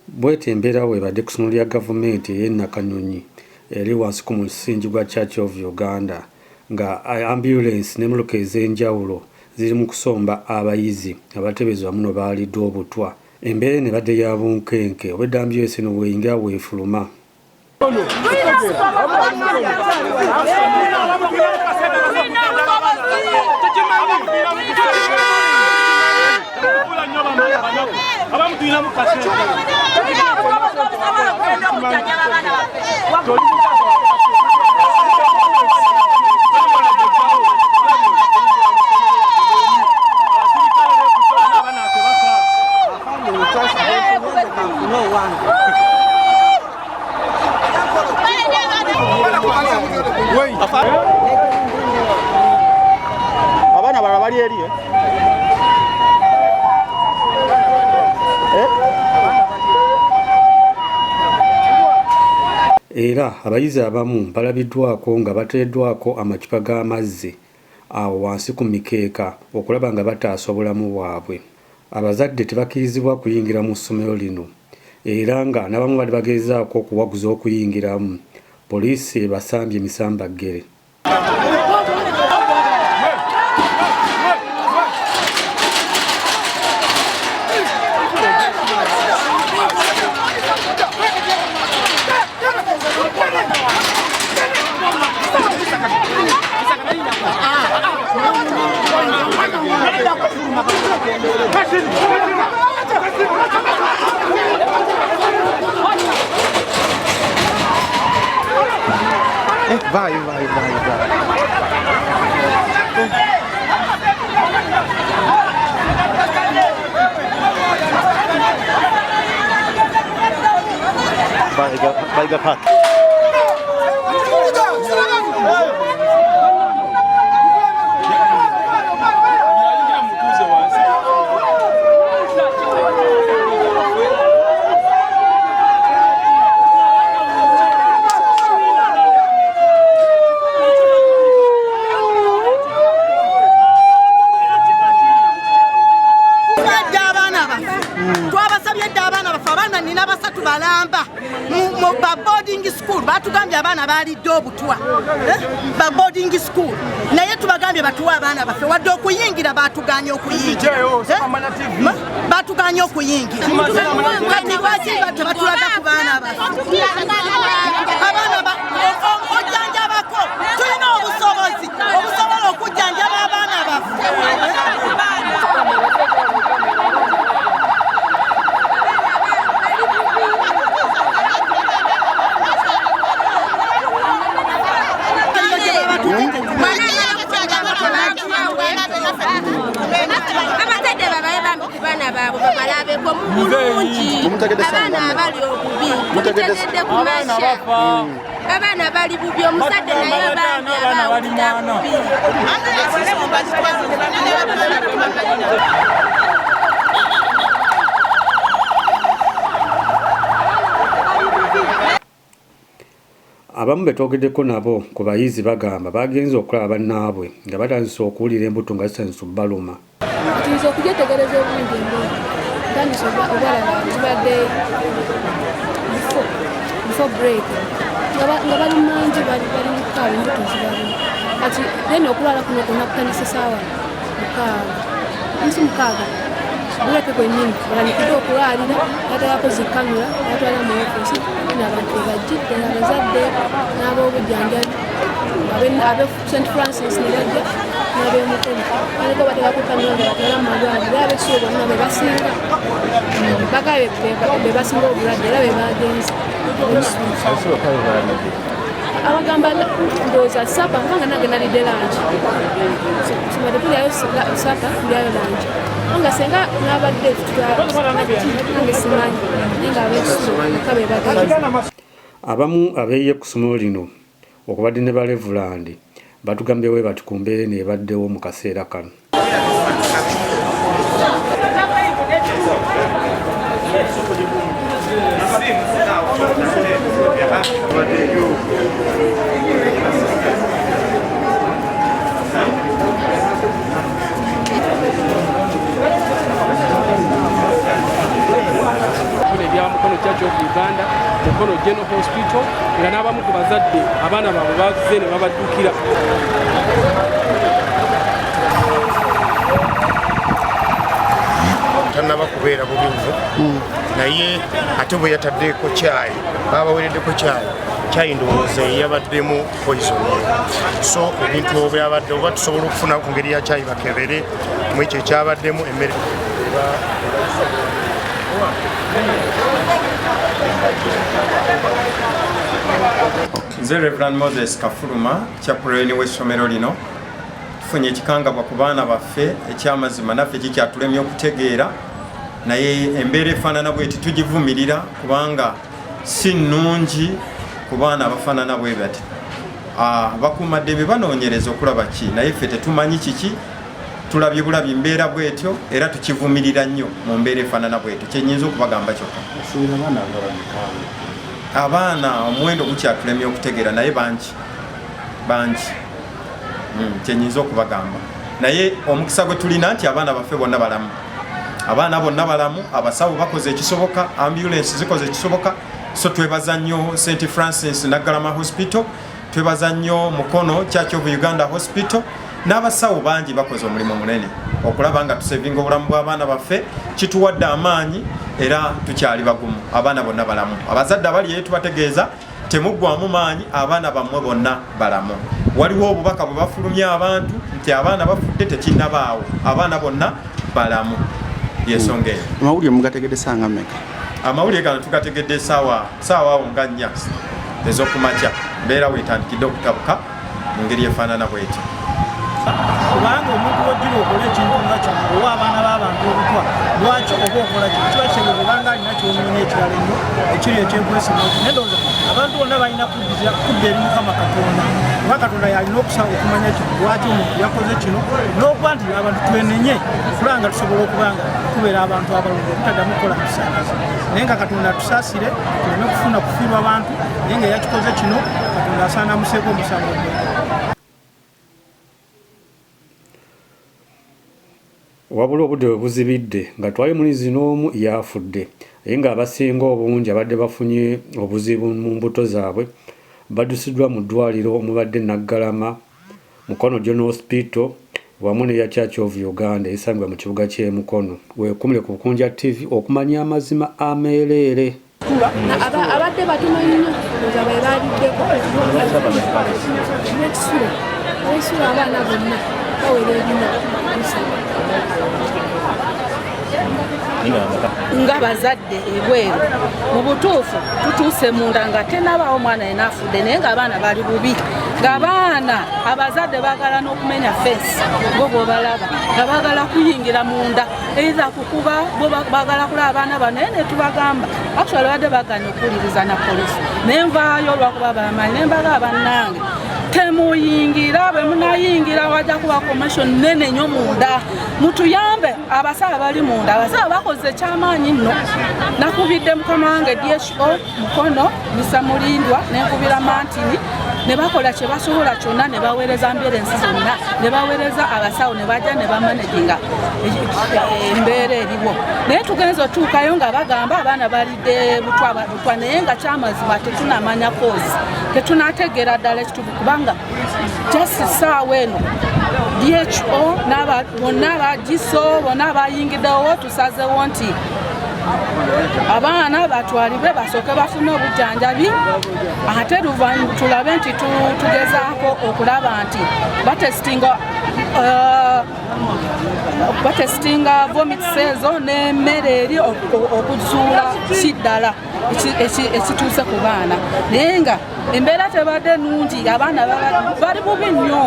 Bwete embeera webadde ku ssomero lya gavumenti ey'e Nakanyonyi eri wansi ku musingi gwa Church of Uganda nga ambulance n'emmoloka ez'enjawulo ziri mu kusomba abayizi abateeberezebwa muno baaliddwa obutwa. Embeera eno ebadde ya bunkenke obwedda ambulance eno bweyingira weefuluma. Abana balala bali eri Era abayizi abamu balabiddwako nga bateeddwako amacupa g'amazzi awo wansi ku mikeeka okulaba nga bataasa obulamu bwabwe. Abazadde tebakkirizibwa kuyingira mu ssomero lino era nga n'abamu bali bagezaako okuwaguza okuyingiramu. Poliisi ebasambye emisambaggere. Vai. Vai Park. Boarding school batugambye abaana balidde obutwa ba boarding school naye tubagambye batuwa abaana baffe wadde okuyingira batuganye okuyingira kati lwaki tebatulaga ku baana baffe okujjanjabako tulina obusobozi obusobola okujjanjaba abaana baffe. Abana bali bubi omusadde naye abaana bali mwana. Abamu betwogeddeko nabo ku bayizi bagamba bagenze okulaba bannaabwe nga batandise okuwulira embuto nga zitandise obbaluma. Tuyinza okugyetegereza obulungi embuto tandise obalaba zibadde before break nga bali mangi bali mukaaga embuto zibalimu kati then okulwala kuno kwonna kutandisa essaawa mukaaga buleke gwennyini balanikiddwa okulwalira yatalako zikamera yatwala mu ofisi n'abantu bebajjidde abazadde n'ab'obujjanjabi ab'e St Francis ne bajja n'ab'emukono baliko bateekako kamera nga batwala mu malwaliro era ab'ekisulo bonna be basinga bagabe be basinga obulwadde era be bagenze abagamba ndowooza sapa nga nange nalidde langi somade tulyayo sapa tulyayo langi nga senga n'abadde nange simanyi naye nga ab'ekisulo eka be bagenze. Abamu abeeye ku ssomero lino okubadde ne Balevulandi batugambye bwe bati ku mbeera eno ebaddewo mu kaseera kano. Mukono Church of Uganda, Mukono General Hospital, nga n'abamu ku bazadde abaana baabwe bazze ne babaddukira. Tannaba kubeera bubivu naye ate bwe yataddeeko caayi babawereddeko caayi ndowooza yabaddemu poison so ebintu obyabadde oba tusobola okufuna ku ngeri ya caayi bakebere mu ekyo ekyabaddemu emmere Nze Reverend Moses Kafuluma chaplain w'essomero lino tufunye ekikangabwa ku baana baffe ekyamazima naffe kikyatulemye okutegeera naye embeera efaanana bweti tugivumirira kubanga si nnungi ku baana abafaanana bwe bati. Bakuumaddembe banoonyereza okulaba ki naye ffe tetumanyi kiki tulabye bulabi mbeera bwetyo era tukivumirira nnyo mu mbeera efaanana bwetyo kyenyinza okubagamba kyokka. Abaana omuwendo gukyatulemye okutegeera naye bangi kyenyinza okubagamba naye omukisa gwe tulina nti abaana baffe bonna balamu abasawo bakoze ekisoboka ambulance zikoze ekisoboka so twebaza nnyo St Francis Naggalama Hospital twebaza nnyo Mukono Church of Uganda Hospital n'abasawo bangi bakoze omulimu munene okulaba nga tusevinga obulamu bw'abaana baffe kituwadde amaanyi era tukyali bagumu abaana bonna balamu abazadde abali tubategeeza temuggwamu maanyi abaana bammwe bonna balamu waliwo obubaka bwe bafulumya abantu nti abaana bafudde tekinnabaawo abaana bonna balamu yensonga eyo. Amawulire mugategedde sanga mmeka? Amawulire gano tugategedde saawa awo nga 4 ez'okumakya mbeera weetandikidde okutabuka mu ngeri efaanana bwetyo. Kubanga omuntu wojjira okola ekintu nga kino owa abaana b'abantu obutwa lwaki oba okola kino kiba kyebanga alina kyomenya ekirala ennyo ekiri ekyenkwesima nedooza abantu bonna balina kudda eri Mukama Katonda kuba Katonda yalina okusaba okumanya kino lwaki omuntu yakoze kino n'okuba nti abantu twenenye okulanga tusobola okuba nga tubeera abantu abalungi obutaddamu kukola bisaanazi naye nga Katonda tusaasire tuleme kufuna kufiirwa abantu naye nga yakikoze kino Katonda asaana amuseeko omusango gwe. Wabula obudde bwe buzibidde nga twali mulizi n'omu yafudde naye ng'abasinga obungi abadde bafunye obuzibu mu mbuto zaabwe baddusiddwa mu ddwaliro omubadde Naggalama Mukono General Hospital wamu n'eya Church of Uganda esangibwa mu kibuga ky'e Mukono. Weekumire ku Bukunja TV okumanya amazima ameereere. Abadde batono nnyo nga bwe baaliddeko n'ekisula abaana bonna bawera ebina nga bazadde ebweru mu butuufu tutuuse munda nga tenabaawo omwana yena afudde naye ng'abaana bali bubi ng'abaana abazadde baagala n'okumenya fensi bo bw'obalaba nga baagala kuyingira munda eitha kukuba bo baagala kulaba abaana bano naye ne tubagamba actually badde baganya okuwuliriza na polisi ne nvaayo olwakuba bamanyi ne mbaga bannange temuyingira bwe munayingira wajja kuba commission nene nnyo munda mutuyambe abasawo bali munda abasawo bakoze ekyamaanyi nno nakubidde mukama wange DHO Mukono Misa Mulindwa nenkubira Mantini ne bakola kye basobola kyonna ne baweereza ambulensi zonna ne baweereza abasawo ne bajja ne bamanaginga embeera eriwo naye tugenza otuukayo nga bagamba abaana balidde butwa naye nga kyamazima tetunamanya kozi tetunategeera ddala ekituufu kubanga just saawa eno DHO bonna abagiso bonna abayingiddewo tusazewo nti abaana batwalibwe basooke bafune obujjanjabi ate tulabe nti tugezaako okulaba nti batestinga vomits ezo n'emmere eri okuzuula kiddala ekituuse ku baana naye nga embeera tebadde nnungi abaana bali bubi nnyo